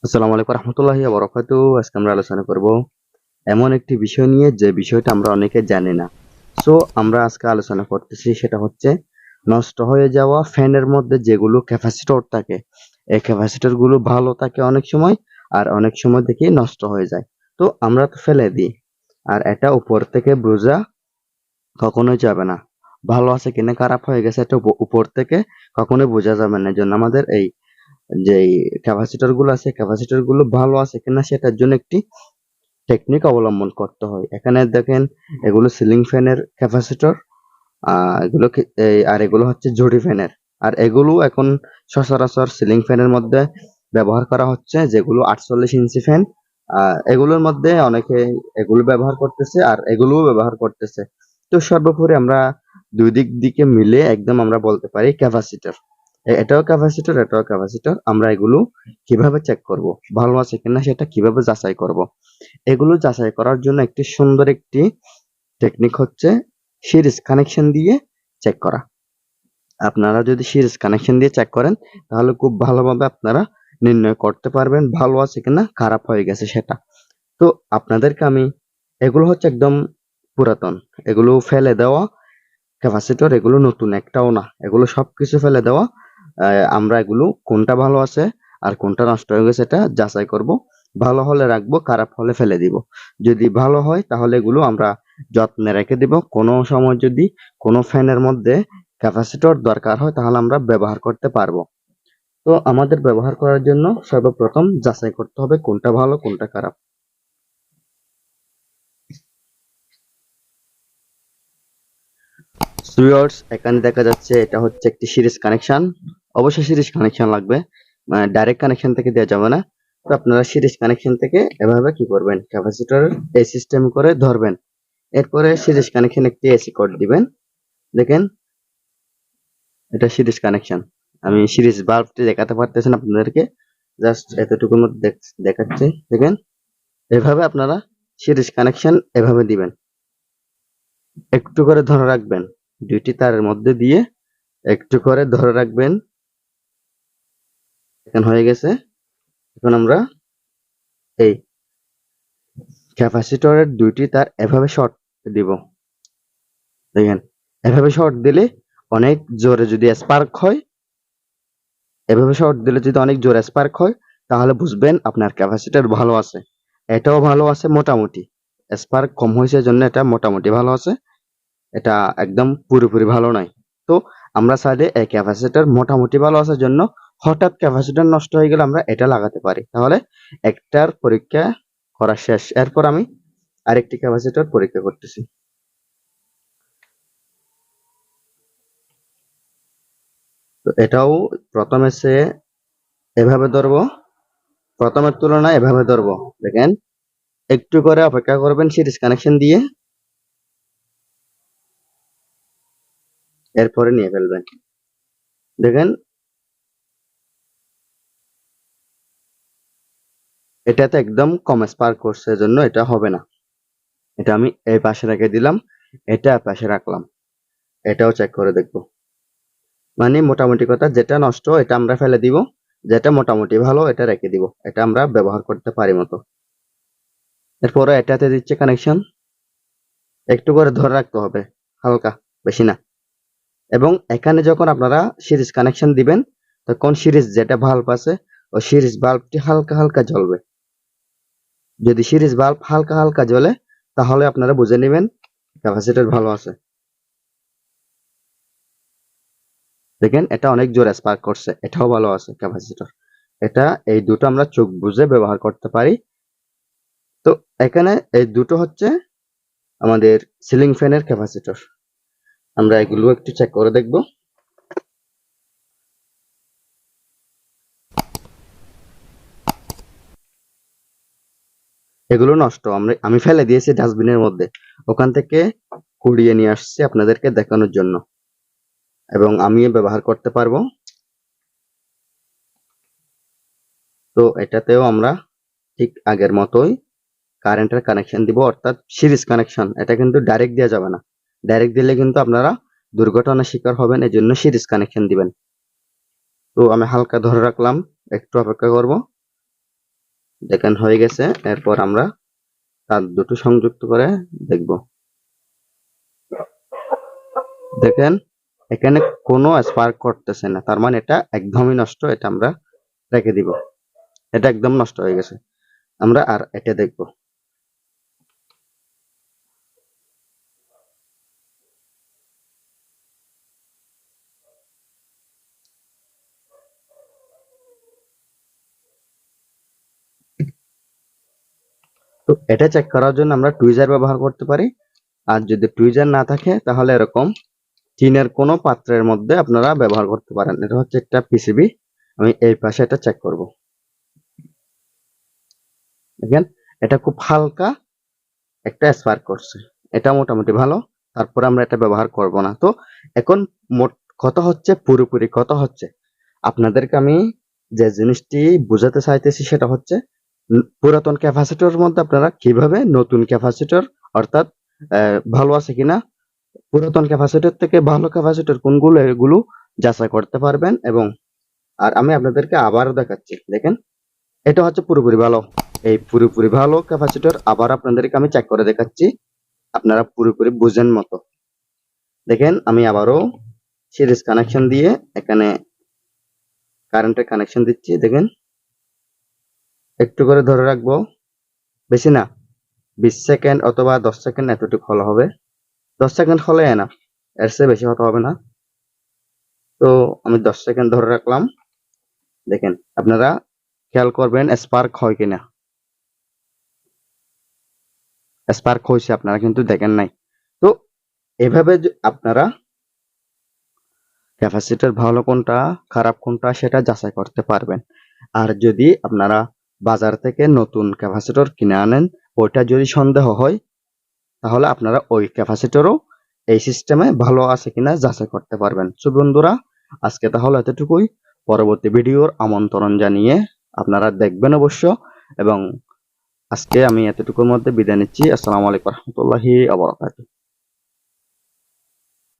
আসসালামু আলাইকুম রহমতুল্লাহি ওয়া বারাকাতুহু। আজকে আমরা আলোচনা করব এমন একটি বিষয় নিয়ে যে বিষয়টা আমরা অনেকে জানি না। সো আমরা আজকে আলোচনা করতেছি সেটা হচ্ছে নষ্ট হয়ে যাওয়া ফ্যানের মধ্যে যেগুলো ক্যাপাসিটর থাকে। এই ক্যাপাসিটর গুলো ভালো থাকে অনেক সময়, আর অনেক সময় দেখি নষ্ট হয়ে যায়। তো আমরা তো ফেলে দিই, আর এটা উপর থেকে বোঝা কখনোই যাবে না। ভালো আছে কিনা খারাপ হয়ে গেছে এটা উপর থেকে কখনোই বোঝা যাবে না। এজন্য আমাদের এই যেই ক্যাপাসিটর গুলো আছে, ক্যাপাসিটর গুলো ভালো আছে কিনা সেটার জন্য একটি টেকনিক অবলম্বন করতে হয়। এখানে দেখেন, এগুলো সিলিং ফ্যানের ক্যাপাসিটর, আর এগুলো হচ্ছে জুড়ি ফ্যানের। আর এগুলো এখন সচরাচর সিলিং ফ্যানের মধ্যে ব্যবহার করা হচ্ছে, যেগুলো 48 ইঞ্চি ফ্যান। এগুলোর মধ্যে অনেকে এগুলো ব্যবহার করতেছে, আর এগুলোও ব্যবহার করতেছে। তো সর্বোপরি আমরা দুই দিক দিকে মিলে একদম আমরা বলতে পারি ক্যাপাসিটর। এটাও ক্যাপাসিটর, এটাও ক্যাপাসিটর। আমরা এগুলো কিভাবে চেক করব, ভালো আছে কিনা সেটা কিভাবে যাচাই করব? এগুলো যাচাই করার জন্য একটি সুন্দর একটি টেকনিক হচ্ছে সিরিজ কানেকশন দিয়ে চেক করা। আপনারা যদি সিরিজ কানেকশন দিয়ে চেক করেন, তাহলে খুব ভালোভাবে আপনারা নির্ণয় করতে পারবেন ভালো আছে কিনা খারাপ হয়ে গেছে সেটা। তো আপনাদেরকে আমি, এগুলো হচ্ছে একদম পুরাতন, এগুলো ফেলে দেওয়া ক্যাপাসিটর, এগুলো নতুন একটাও না, এগুলো সবকিছু ফেলে দেওয়া। আমরা এগুলো কোনটা ভালো আছে আর কোনটা নষ্ট হয়ে গেছে এটা যাচাই করব। ভালো হলে রাখবো, খারাপ হলে ফেলে দিব। যদি ভালো হয় তাহলে এগুলো আমরা যত্নে রেখে দিব। কোনো সময় যদি কোনো ফ্যানের মধ্যে ক্যাপাসিটর দরকার হয় তাহলে আমরা ব্যবহার করতে পারবো। তো আমাদের ব্যবহার করার জন্য সর্বপ্রথম যাচাই করতে হবে কোনটা ভালো কোনটা খারাপ। ভিউয়ার্স, এখানে দেখা যাচ্ছে এটা হচ্ছে একটি সিরিজ কানেকশন। অবশ্যই সিরিজ কানেকশন লাগবে, ডাইরেক্ট কানেকশন থেকে দেওয়া যাবে না। তো আপনারা সিরিজ কানেকশন থেকে এভাবে কি করবেন, ক্যাপাসিটর এই সিস্টেম করে ধরবেন। এরপরে সিরিজ কানেকশন একটি এসি কোড দিবেন। দেখেন, এটা সিরিজ কানেকশন। আমি সিরিজ বাল্বটি দেখাতে পারতেছি না আপনাদেরকে, জাস্ট এতটুকুর মধ্যে দেখাচ্ছি। দেখেন, এভাবে আপনারা সিরিজ কানেকশন এভাবে দিবেন, একটু করে ধরে রাখবেন, দুইটি তারের মধ্যে দিয়ে একটু করে ধরে রাখবেন। এখন হয়ে গেছে। এখন আমরা এই ক্যাপাসিটরের দুইটি তার এভাবে শর্ট দিব। দেখেন, এভাবে শর্ট দিলে অনেক জোরে যদি স্পার্ক হয়, এভাবে শর্ট দিলে যদি অনেক জোরে স্পার্ক হয়, তাহলে বুঝবেন আপনার ক্যাপাসিটর ভালো আছে। এটাও ভালো আছে মোটামুটি, স্পার্ক কম হয়েছে জন্য এটা মোটামুটি ভালো আছে, এটা একদম পুরোপুরি ভালো নয়। তো আমরা চাইলে এই ক্যাপাসিটর মোটামুটি ভালো আসার জন্য হঠাৎ ক্যাপাসিটর নষ্ট হয়ে গেলে আমরা এটা লাগাতে পারি। তাহলে একটার পরীক্ষা করা শেষ। এরপর আমি আরেকটি ক্যাপাসিটর পরীক্ষা করতেছি। তো এটাও প্রথমে সে এভাবে ধরবো, প্রথমের তুলনায় এভাবে ধরবো। দেখেন, একটু করে অপেক্ষা করবেন সিরিজ কানেকশন দিয়ে, এরপরে নিয়ে ফেলবেন। দেখেন, এটাতে একদম কম স্পার্ক করছে, এজন্য এটা হবে না। এটা আমি এই পাশে রেখে দিলাম, এটা পাশে রাখলাম, এটাও চেক করে দেখবো। মানে মোটামুটি কথা, যেটা নষ্ট এটা আমরা ফেলে দিব, যেটা মোটামুটি ভালো এটা রেখে দিব, এটা আমরা ব্যবহার করতে পারি মতো। এরপরে এটাতে দিচ্ছে কানেকশন, একটু করে ধরে রাখতে হবে, হালকা, বেশি না। এবং এখানে যখন আপনারা সিরিজ কানেকশন দিবেন, তখন সিরিজ যেটা বাল্ব আছে ওই সিরিজ বাল্বটি হালকা হালকা জ্বলবে। যদি সিরিজ বাল্ব হালকা হালকা জ্বলে, তাহলে আপনারা বুঝে নেবেন ক্যাপাসিটর ভালো আছে। দেখেন, এটা অনেক জোরে স্পার্ক করছে, এটাও ভালো আছে ক্যাপাসিটর। এটা এই দুটো আমরা চোখ বুঝে ব্যবহার করতে পারি। তো এখানে এই দুটো হচ্ছে আমাদের সিলিং ফ্যানের ক্যাপাসিটর। আমরা এগুলো একটু চেক করে দেখব। এগুলো নষ্ট, আমি ফেলে দিয়েছি ডাস্টবিনের মধ্যে, ওখান থেকে কুড়িয়ে নিয়ে আসছি আপনাদেরকে দেখানোর জন্য, এবং আমিও ব্যবহার করতে পারবো। তো এটাতেও আমরা ঠিক আগের মতোই কারেন্টের কানেকশন দিব, অর্থাৎ সিরিজ কানেকশন। এটা কিন্তু ডাইরেক্ট দেওয়া যাবে না, ডাইরেক্ট দিলে কিন্তু আপনারা দুর্ঘটনার শিকার হবেন, এই জন্য সিরিজ কানেকশন দিবেন। তো আমি হালকা ধরে রাখলাম, একটু অপেক্ষা করব। দেখেন হয়ে গেছে। এরপর আমরা তার দুটো সংযুক্ত করে দেখব। দেখেন এখানে কোনো স্পার্ক করতেছে না, তার মানে এটা একদমই নষ্ট। এটা আমরা রেখে দিব, এটা একদম নষ্ট হয়ে গেছে। আমরা আর এটা দেখব। তো এটা চেক করার জন্য আমরা টুইজার ব্যবহার করতে পারি। আর যদি টুইজার না থাকে তাহলে এরকম টিনের কোনো পাত্রের মধ্যে আপনারা ব্যবহার করতে পারেন। এটা হচ্ছে একটা পিসিবি। আমি এই পাশে এটা চেক করব। দেখেন এটা খুব হালকা একটা স্পার্ক করছে, এটা মোটামুটি ভালো। তারপরে আমরা এটা ব্যবহার করব না। তো এখন মোট কথা হচ্ছে, পুরোপুরি কথা হচ্ছে, আপনাদেরকে আমি যে জিনিসটি বোঝাতে চাইতেছি সেটা হচ্ছে পুরাতন ক্যাপাসিটরের মধ্যে আপনারা কিভাবে নতুন ক্যাপাসিটর অর্থাৎ ভালো আছে কিনা, পুরাতন ক্যাপাসিটর থেকে ভালো ক্যাপাসিটর কোনগুলো এগুলো যাচাই করতে পারবেন। এবং আর আমি আপনাদেরকে আবারও দেখাচ্ছি। দেখেন এটা হচ্ছে পুরোপুরি ভালো। এই পুরোপুরি ভালো ক্যাপাসিটর আবার আপনাদেরকে আমি চেক করে দেখাচ্ছি, আপনারা পুরোপুরি বুঝেন মতো। দেখেন আমি আবারও সিরিজ কানেকশন দিয়ে এখানে কারেন্টের কানেকশন দিচ্ছি। দেখেন একটু করে ধরে রাখবো, বেশি না, 20 সেকেন্ড অথবা 10 সেকেন্ড এতটুকু হলে হবে। 10 সেকেন্ড হলে না, এর চেয়ে বেশি হতে হবে না। তো আমি 10 সেকেন্ড ধরে রাখলাম। দেখেন আপনারা খেয়াল করবেন স্পার্ক হয় কিনা। স্পার্ক হয়েছে, আপনারা কিন্তু দেখেন নাই। তো এভাবে আপনারা ক্যাপাসিটর ভালো কোনটা খারাপ কোনটা সেটা যাচাই করতে পারবেন। আর যদি আপনারা বাজার থেকে নতুন ক্যাপাসিটর কিনে আনেন, ওইটা যদি সন্দেহ হয় তাহলে আপনারা ওই ক্যাপাসিটরও এই সিস্টেমে ভালো আছে কিনা যাচাই করতে পারবেন। সো বন্ধুরা আজকে তাহলে এতটুকুই। পরবর্তী ভিডিওর আমন্ত্রণ জানিয়ে আপনারা দেখবেন অবশ্য। এবং আজকে আমি এতটুকুর মধ্যে বিদায় নিচ্ছি। আসসালামু আলাইকুম রহমতুল্লাহি ওয়া বারাকাতুহু।